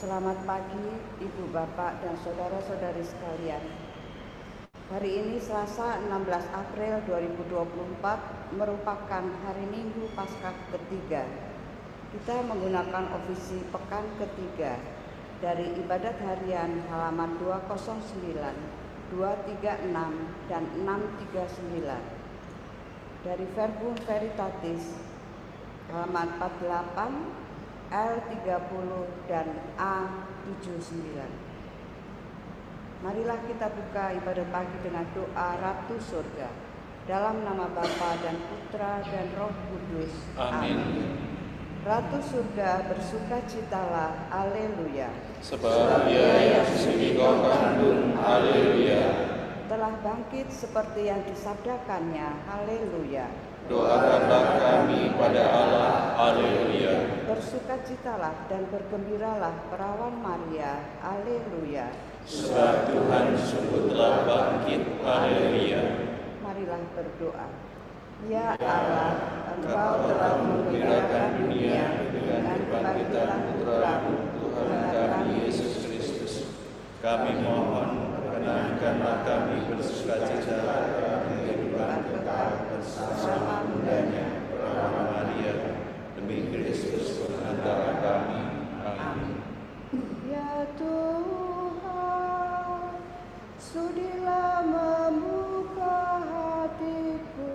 Selamat pagi Ibu Bapak dan Saudara-saudari sekalian. Hari ini Selasa 16 April 2024 merupakan hari Minggu Paskah ketiga. Kita menggunakan ofisi pekan ketiga dari ibadat harian halaman 209, 236, dan 639. Dari Verbum Veritatis halaman 48, L30 dan A79. Marilah kita buka ibadah pagi dengan doa Ratu Surga. Dalam nama Bapa dan Putra dan Roh Kudus. Amin. Ratu Surga, bersukacitalah, haleluya. Sebab Dia yang suci kau kandung, haleluya. Telah bangkit seperti yang disabdakannya, haleluya. Doakanlah kami pada Allah, haleluya. Bersukacitalah dan bergembiralah perawan Maria, haleluya. Sebab Tuhan sungguh telah bangkit, haleluya. Marilah berdoa. Ya Allah, Engkau telah menggembirakan dunia dengan kebangkitan Putra-Mu, Tuhan kami Yesus Kristus. Kami mohon, perkenankanlah kami bersukacita dalam kehidupan kekal bersama mudanya perawan Maria, demi Kristus pengantara kami. Amin. Ya Tuhan, sudilah membuka hatiku,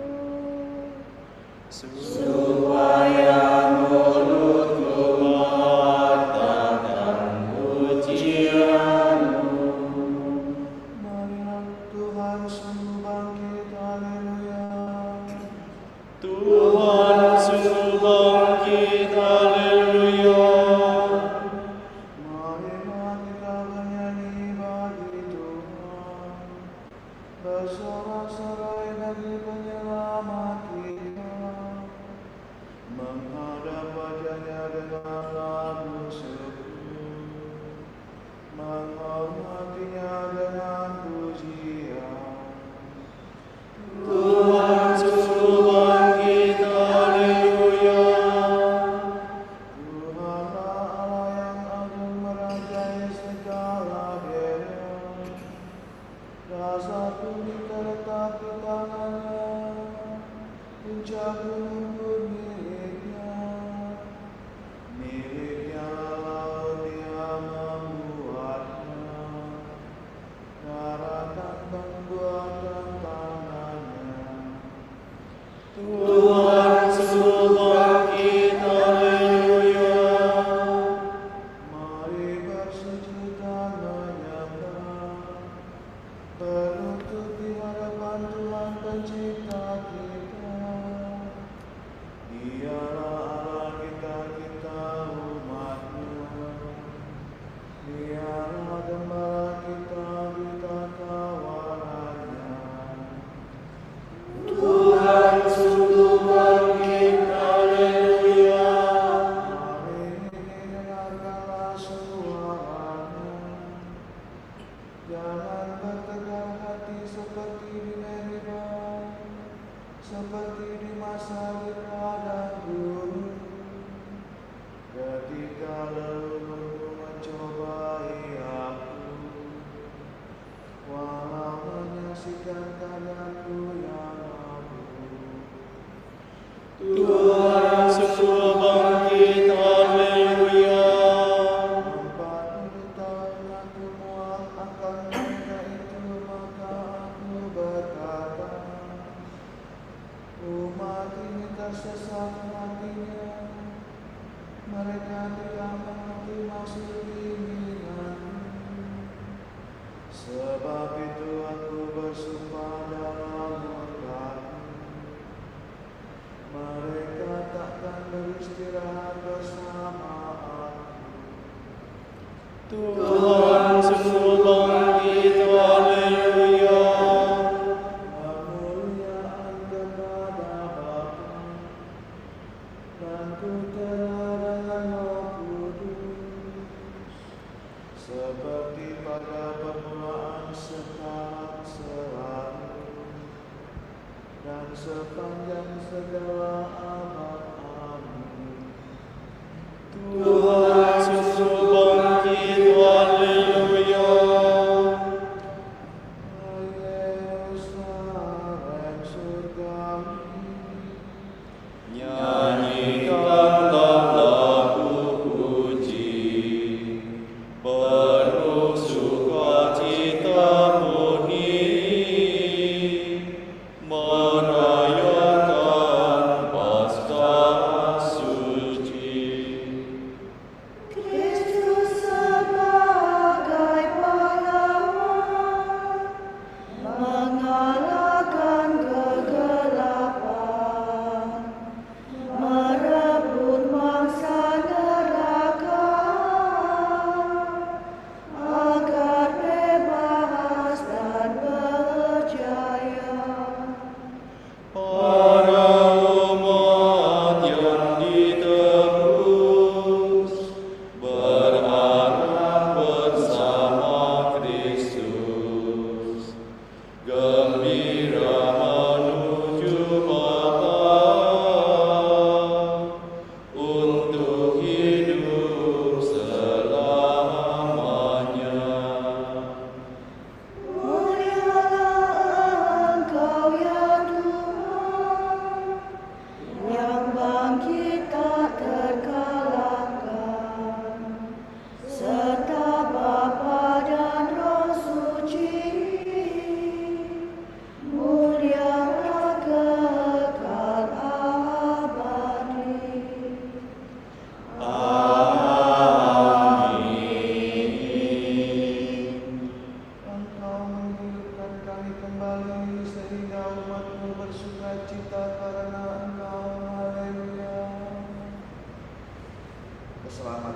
supaya mulutku mengatakan pujian-Mu. Marilah Tuhan sungguh bangkit, haleluya. Tuhan sungguh bangkit, haleluya. Marilah kita bernyanyi bagi Tuhan, bersorak-sorai bagi penyelamat kita, menghadap wajahnya dengan lagu syukur, menghormatinya dengan pujian. Tuhan sungguh bangkit, haleluya. Tuhanlah Allah yang agung merajai segala daerah. Dasar bumi terletak di tangannya, puncak gunung pun miliknya. Miliknya laut Dia membuatnya, daratan pembuatan tangannya. Tuhan sungguh bangkit, haleluya. Mari bersujud dan menyembah, berlutut di hadapan Tuhan Pencipta kita. Dialah Allah kita, kita umat-Nya. Dialah gembala kita, kita kawalannya. Tuhan sungguh bangkit, haleluya. Hari ini dengarkanlah suaranya. Jangan bertegar hati seperti di Meribah, seperti di masa di padang gurun, ketika leluhurmu mencobai aku, walau menyaksikan keadaanku yang buruk. Tuhan sungguh bangkit, haleluya. 40 tahun aku muak akan mereka itu, maka aku berkata, umat ini tersesat hatinya, mereka tidak mengerti maksud bimbinganmu. Sebab itu aku bersumpah dalam murka-Mu, mereka takkan beristirahat bersama aku. Tuhan sungguh bangkit, haleluya. Kemuliaan kepada Bapa dan Putra dan Roh Kudus, seperti pada permulaan, sekarang, selalu, dan sepanjang segala abad. Amin. Tuhan sungguh bangkit,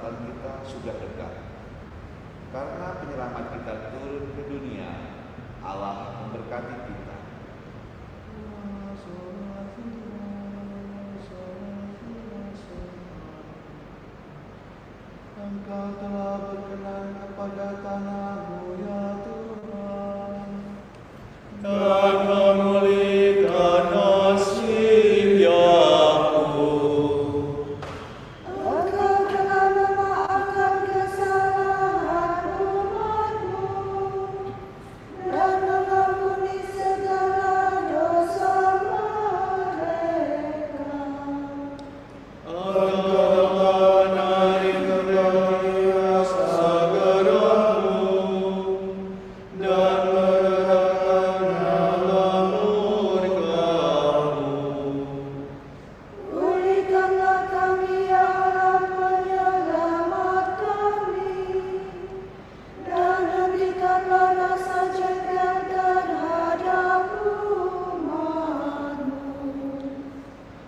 keselamatan kita sudah dekat. Karena penyelamat kita turun ke dunia, Allah memberkati kita. Engkau telah berkenan kepada tanah-Mu ya Tuhan, dan memulihkan nasib Yakub. Engkau telah memaafkan kesalahan umat-Mu dan mengampuni segala dosa mereka. Pulihkanlah kami ya Allah penyelamat kami, dan hentikanlah rasa jengkel terhadap umat-Mu.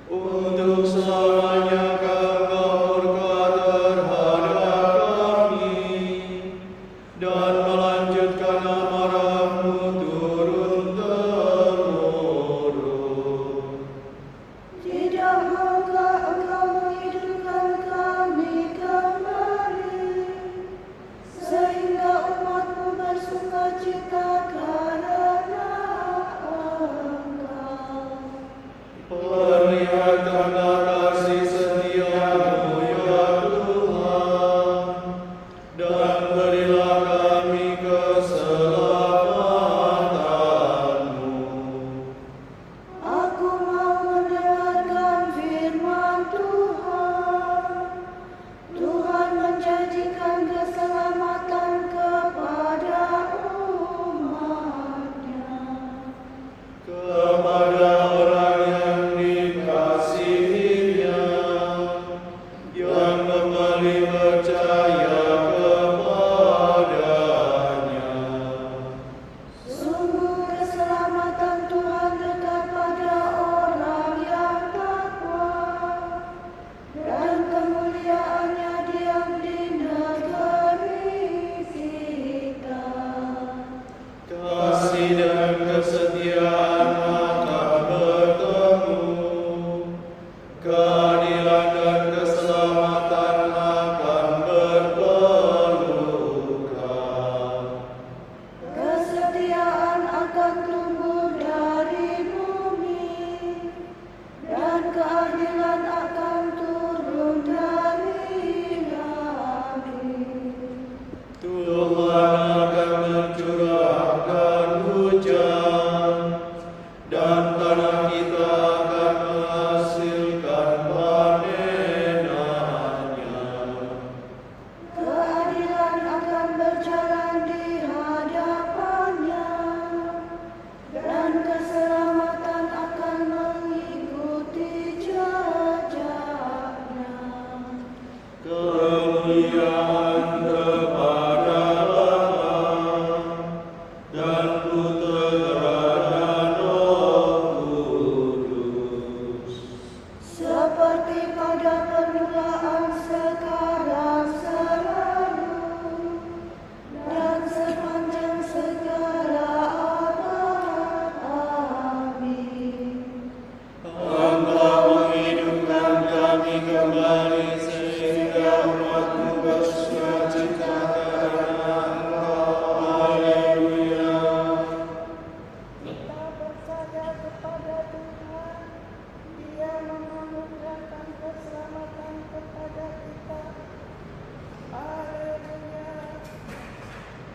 Untuk selamanya Engkau murka terhadap kami, dan melanjutkan amarah-Mu turun-temurun. Tidak maukah Engkau menghidupkan kami kembali, sehingga umat-Mu bersukacita karena Engkau. Perlihatkanlah kasih setia-Mu ya Tuhan, dan berilah kami keselamatan-Mu. Aku mau mendengarkan firman Tuhan. Tuhan menjanjikan keselamatan kepada umat-Nya. Kepada orang yang dikasihi-Nya, yang kembali percaya kepada-Nya. Sungguh keselamatan Tuhan dekat pada orang yang takwa, dan kemuliaan-Nya diam di negeri kita. Kasih dan kesetiaan akan bertemu, keadilan dan keselamatan akan berpelukan. Kesetiaan akan tumbuh dari bumi, dan keadilan akan turun dari langit. Tuhan akan mencurahkan hujan, dan tanah kita akan menghasilkan panenannya. Keadilan akan berjalan di hadapan-Nya, dan keselamatan akan mengikuti jejaknya. Kemuliaan kepada Bapa dan Putra dan Roh Kudus. Seperti pada permulaan, sekarang, selalu, dan sepanjang segala abad. Amin. Engkau menghidupkan kami kembali, sehingga umat-Mu bersukacita karena Engkau. Haleluya. Kita percaya kepada Tuhan, Dia menganugerahkan keselamatan kepada kita. Haleluya.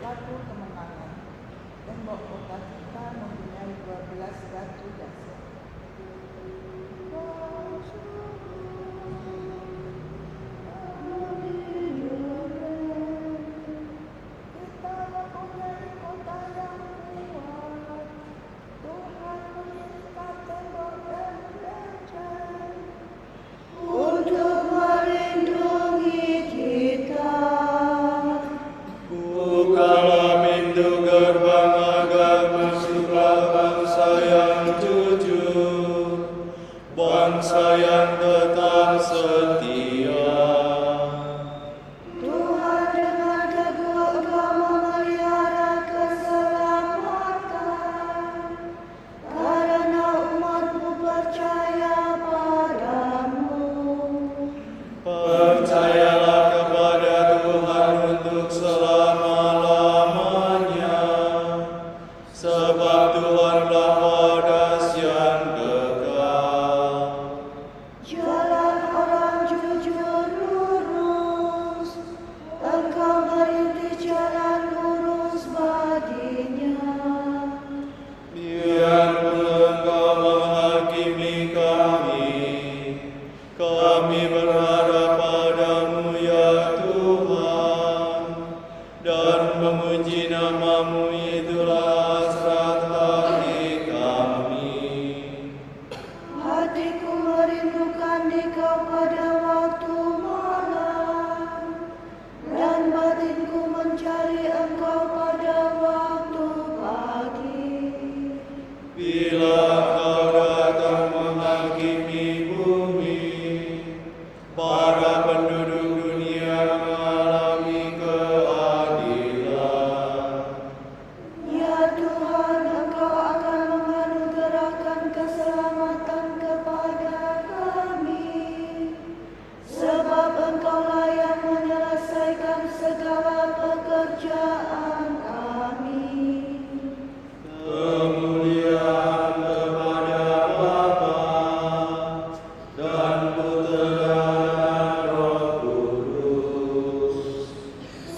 Lagu kemenangan. Tembok kota kita mempunyai 12 batu dasar. Kita mempunyai kota yang kuat. Tuhan mendirikan tembok dan benteng untuk melindungi kita. Bukalah pintu gerbang agar masuklah bangsa yang jujur, bangsa yang tetap setia. mencari Kau pada waktu malam, dan batinku mencari Engkau pada waktu pagi. Bila Kau datang menghakimi bumi, para penduduk dunia mengalami keadilan. Ya Tuhan, Engkau akan menganugerahkan keselamatan kepada kami, sebab Engkaulah yang menyelesaikan segala pekerjaan kami. Kemuliaan kepada Bapa dan Putera dan Roh Kudus,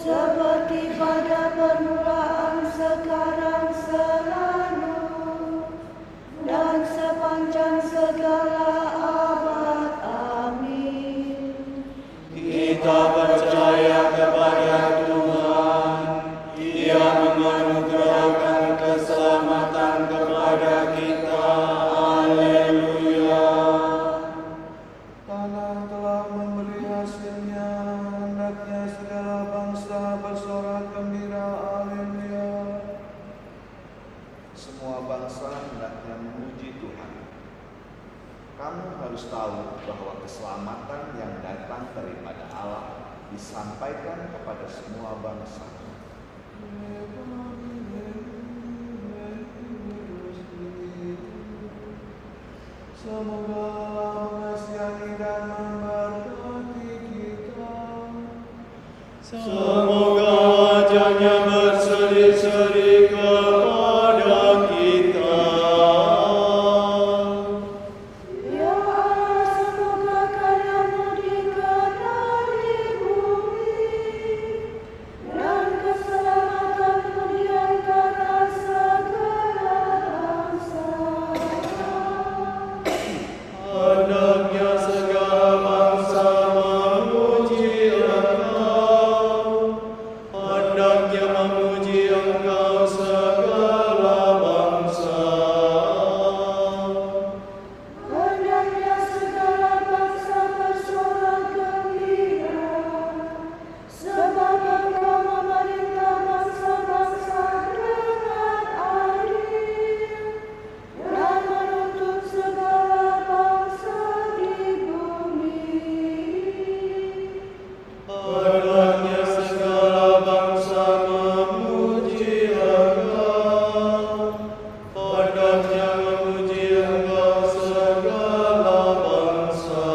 Seperti pada permulaan, sekarang, selalu, dan sepanjang segala abad. Amin. kita percaya kepada Tuhan. Ia menganugerahkan keselamatan kepada kita. Haleluya. Tanah telah memberi hasilnya, hendaknya segala bangsa bersorak gembira. Haleluya. Semua bangsa hendaknya memuji Tuhan. Kamu harus tahu bahwa keselamatan yang datang daripada Allah disampaikan kepada semua bangsa. Semoga Allah mengasihi dan memberkati kita. Semoga wajahnya berseri-seri kepada kita. Ya Allah, semoga karya-Mu dikenal di bumi, dan keselamatan-Mu di antara segala bangsa. Hendaknya segala bangsa memuji Engkau. Hendaknya memuji Engkau segala bangsa. Hendaknya segala bangsa bersorak gembira, sebab Engkau memerintah bangsa-bangsa dengan adil, dan menuntut segala bangsa di bumi. Hendaknya segala bangsa memuji Engkau. Hendaknya memuji Engkau segala bangsa.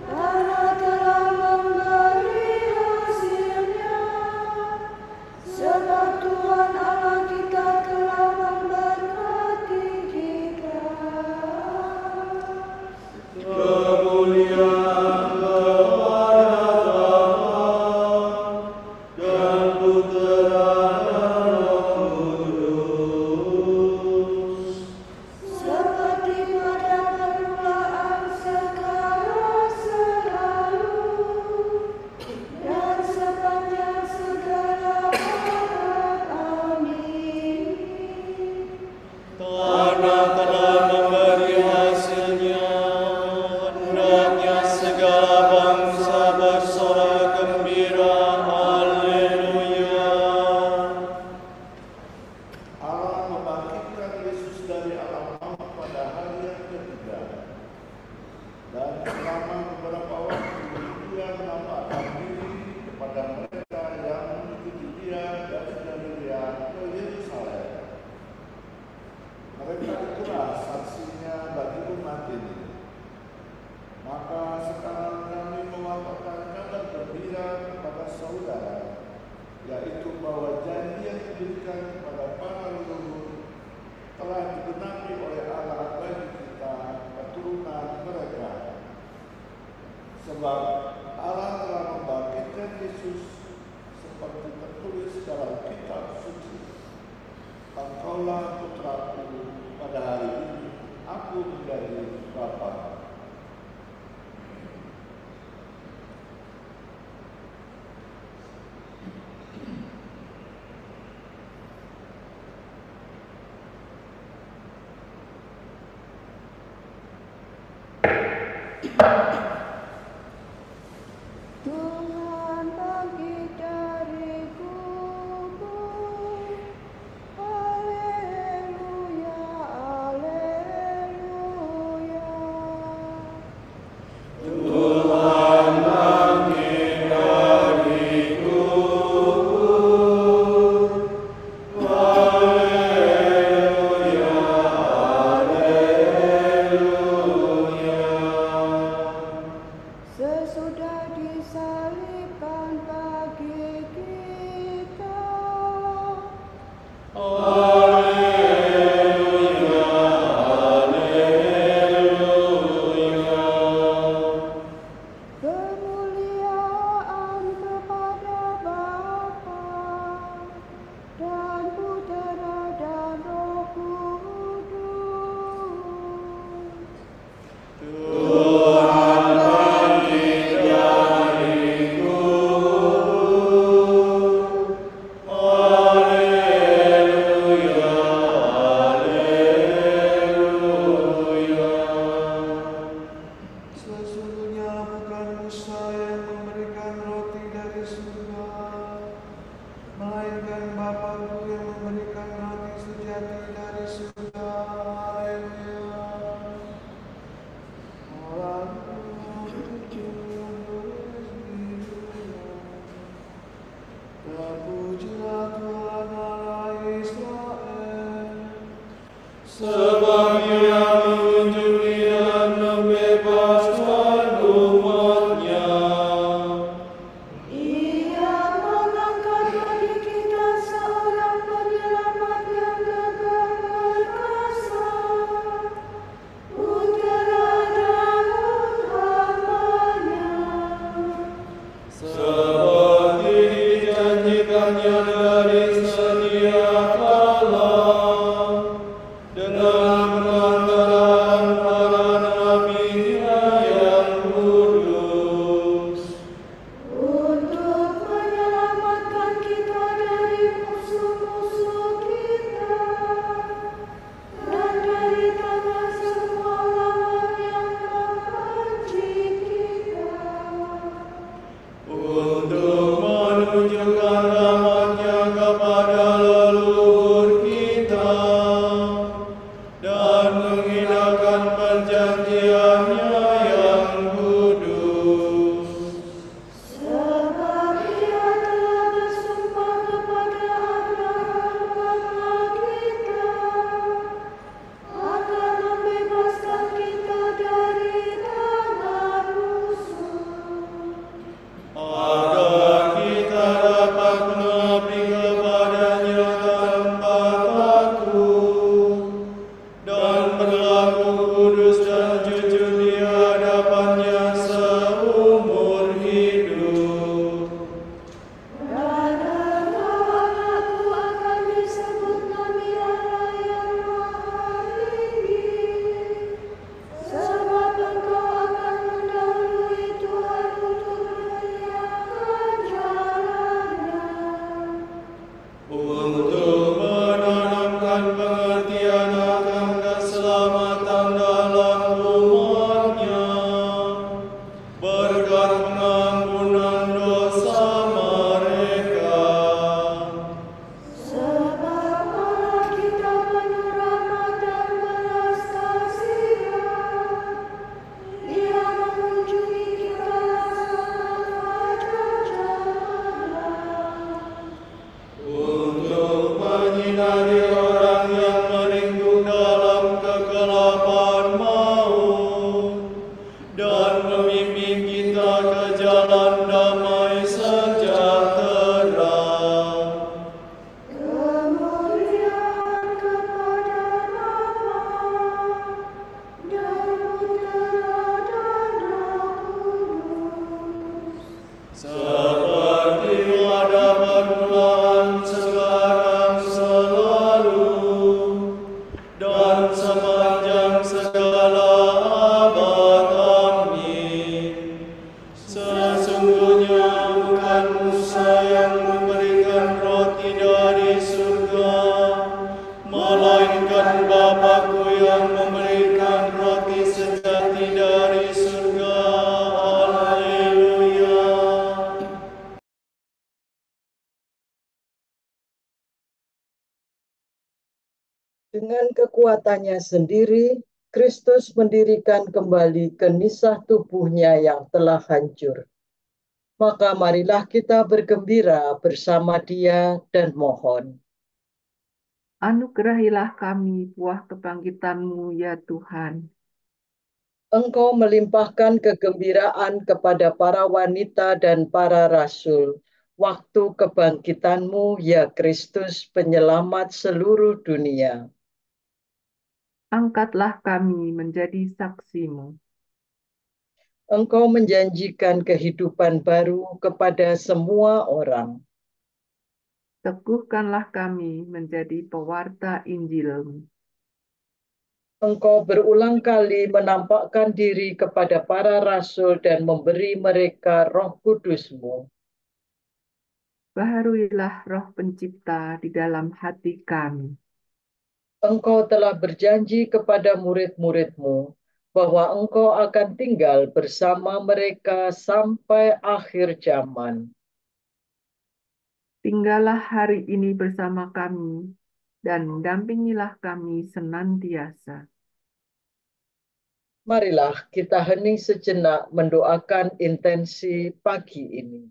Tanah telah memberi hasilnya, sebab Tuhan Allah kita telah memberkati kita. Kemuliaan kepada Bapa dan Putera dan Roh Kudus. Seperti pada permulaan, sekarang, selalu, dan sepanjang segala abad. Amin. Tanah telah memberi hasilnya, hendaknya segala bangsa bersorak gembira. Haleluya. Allah membangkitkan Yesus dari alam maut pada hari yang ketiga. Dan selama beberapa waktu Dia menampakkan diri kepada mereka yang mengikuti Dia dari Galilea ke Yerusalem. Mereka itulah saksinya bagi umat ini. Maka sekarang kami mewabarkan kabar gembira kepada saudara, yaitu bahwa janji yang diberikan kepada para leluhur telah digenapi oleh Allah bagi kita keturunan mereka. Sebab Allah telah membangkitkan Yesus seperti tertulis dalam kitab suci. Engkaulah putraku, pada hari ini aku menjadi Bapa. Tuhan bangkit dari kubur, Haleluya, Haleluya. Tuhan bangkit dari kubur, Haleluya, Haleluya. Sesudah disalibkan bagi kita, Haleluya, Haleluya. kemuliaan kepada Bapa dan Putera dan Roh Kudus. Tuhan bangkit dari kubur, Haleluya, Haleluya. Sesungguhnya bukan Musa yang memberikan roti dari surga, melainkan Bapa-Ku yang memberikan roti sejati dari surga. Terpujilah Tuhan Allah Israel. Sebab Ia mengunjungi dan membebaskan umat-Nya. Ia mengangkat bagi kita seorang penyelamat yang gagah perkasa, Putera Daud hamba-Nya. Seperti dijanjikannya dari sedia kala, dengan perantaraan para nabi-Nya yang kudus. Untuk menyelamatkan kita dari musuh-musuh kita dan dari tangan semua lawan yang membenci kita. Untuk menunjukkan rahmat-Nya kepada leluhur kita dan mengindahkan perjanjian-Nya yang kudus. Sebab Ia telah bersumpah kepada Abraham bapa kita akan membebaskan kita dari tangan musuh, Agar kita dapat mengabdi kepada-Nya tanpa takut dan berlaku kudus dan jujur di hadapan-Nya seumur hidup. dan engkau anakku akan disebut Nabi Allah yang Maha Tinggi, sebab engkau akan mendahului Tuhan untuk menyiapkan jalannya. Untuk menanamkan pengertian akan keselamatan dalam umat-Nya, berkat pengampunan dosa mereka. Sebab Allah kita penuh rahmat dan belas kasihan, Ia mengunjungi kita saat fajar jalan. Untuk menyinari orang yang meringkuk dalam kegelapan maut dan memimpin kita ke jalan damai sejahtera. Kemuliaan kepada Bapa dan Putera dan Roh Kudus. Seperti pada permulaan, sekarang, selalu, dan sepanjang segala Dengan kekuatannya sendiri, Kristus mendirikan kembali kenisah tubuhnya yang telah hancur. Maka marilah kita bergembira bersama Dia dan mohon. Anugerahilah kami buah kebangkitan-Mu, ya Tuhan. Engkau melimpahkan kegembiraan kepada para wanita dan para rasul, waktu kebangkitan-Mu, ya Kristus, penyelamat seluruh dunia. Angkatlah kami menjadi saksi-Mu. Engkau menjanjikan kehidupan baru kepada semua orang. Teguhkanlah kami menjadi pewarta Injil-Mu. Engkau berulang kali menampakkan diri kepada para rasul dan memberi mereka Roh Kudus-Mu. Baharuilah roh pencipta di dalam hati kami. Engkau telah berjanji kepada murid-murid-Mu bahwa Engkau akan tinggal bersama mereka sampai akhir zaman. Tinggallah hari ini bersama kami dan dampingilah kami senantiasa. Marilah kita hening sejenak mendoakan intensi pagi ini.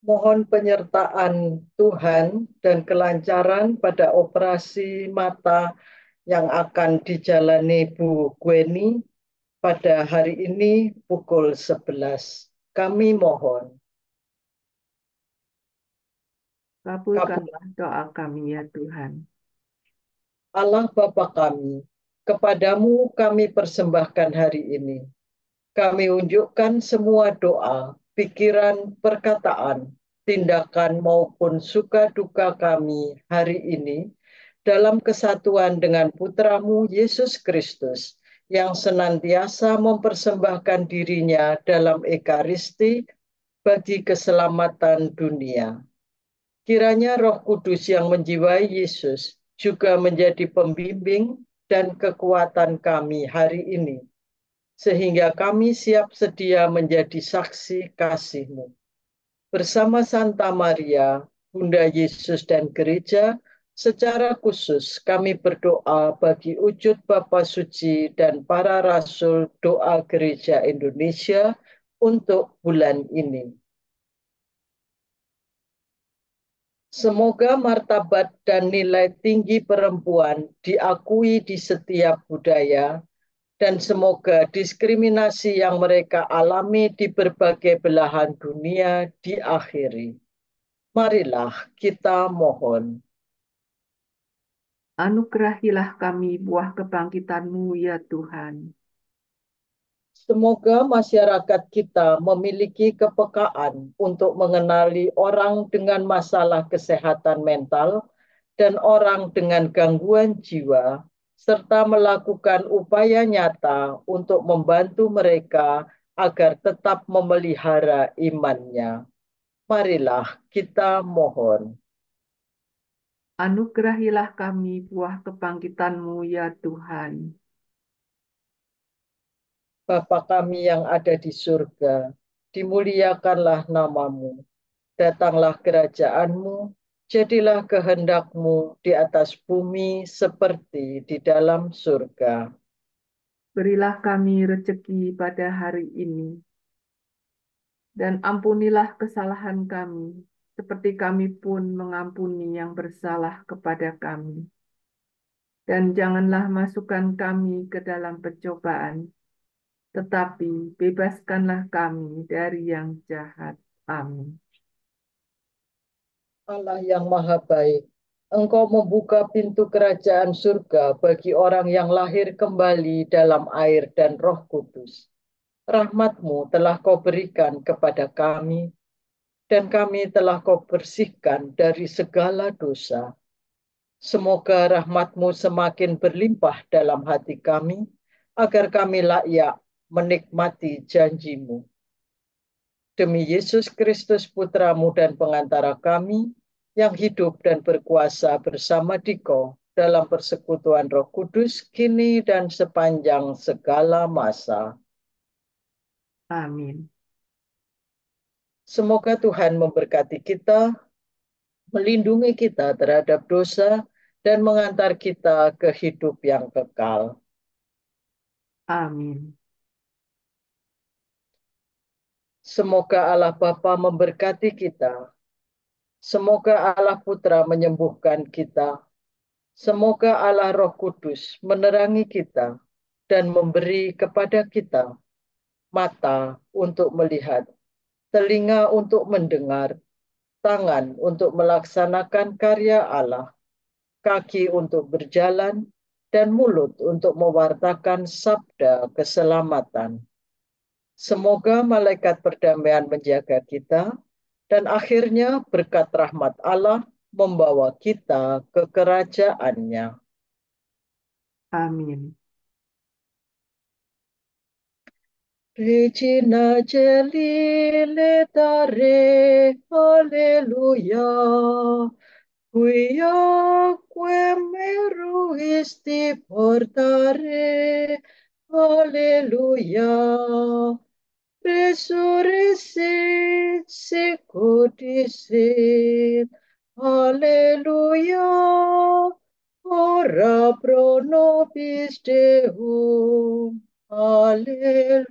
Mohon penyertaan Tuhan dan kelancaran pada operasi mata yang akan dijalani Bu Gweni pada hari ini pukul 11. Kami mohon. Kabulkanlah doa kami, ya Tuhan. Allah Bapa kami, kepadamu kami persembahkan hari ini. Kami unjukkan semua doa, pikiran, perkataan, tindakan maupun suka duka kami hari ini dalam kesatuan dengan Putramu Yesus Kristus yang senantiasa mempersembahkan dirinya dalam Ekaristi bagi keselamatan dunia. Kiranya Roh Kudus yang menjiwai Yesus juga menjadi pembimbing dan kekuatan kami hari ini, sehingga kami siap sedia menjadi saksi kasih-Mu. Bersama Santa Maria, Bunda Yesus dan Gereja, secara khusus kami berdoa bagi wujud Bapa Suci dan para Rasul Doa Gereja Indonesia untuk bulan ini. Semoga martabat dan nilai tinggi perempuan diakui di setiap budaya, dan semoga diskriminasi yang mereka alami di berbagai belahan dunia diakhiri. Marilah kita mohon. Anugerahilah kami buah kebangkitan-Mu, ya Tuhan. Semoga masyarakat kita memiliki kepekaan untuk mengenali orang dengan masalah kesehatan mental dan orang dengan gangguan jiwa, serta melakukan upaya nyata untuk membantu mereka agar tetap memelihara imannya. Marilah kita mohon. Anugerahilah kami buah kebangkitan-Mu, ya Tuhan. Bapa kami yang ada di surga, dimuliakanlah nama-Mu. Datanglah kerajaan-Mu, jadilah kehendak-Mu di atas bumi seperti di dalam surga. Berilah kami rejeki pada hari ini, dan ampunilah kesalahan kami, seperti kami pun mengampuni yang bersalah kepada kami. Dan janganlah masukkan kami ke dalam pencobaan, tetapi bebaskanlah kami dari yang jahat. Amin. Allah yang maha baik, Engkau membuka pintu kerajaan surga bagi orang yang lahir kembali dalam air dan Roh Kudus. Rahmat-Mu telah Kau berikan kepada kami, dan kami telah Kau bersihkan dari segala dosa. Semoga rahmat-Mu semakin berlimpah dalam hati kami, agar kami layak menikmati janji-Mu. Demi Yesus Kristus Putra-Mu dan pengantara kami, yang hidup dan berkuasa bersama Dikau dalam persekutuan Roh Kudus, kini dan sepanjang segala masa. Amin. Semoga Tuhan memberkati kita, melindungi kita terhadap dosa, dan mengantar kita ke hidup yang kekal. Amin. Semoga Allah Bapa memberkati kita. Semoga Allah Putra menyembuhkan kita. Semoga Allah Roh Kudus menerangi kita dan memberi kepada kita mata untuk melihat, telinga untuk mendengar, tangan untuk melaksanakan karya Allah, kaki untuk berjalan, dan mulut untuk mewartakan sabda keselamatan. Semoga malaikat perdamaian menjaga kita, dan akhirnya berkat rahmat Allah membawa kita ke kerajaannya. Amin. Regina Celi letare, alleluia. Quiaque meruisti portare, alleluia. Resurrecit secundicit, alleluia. Ora pro nobis Deum, alleluia.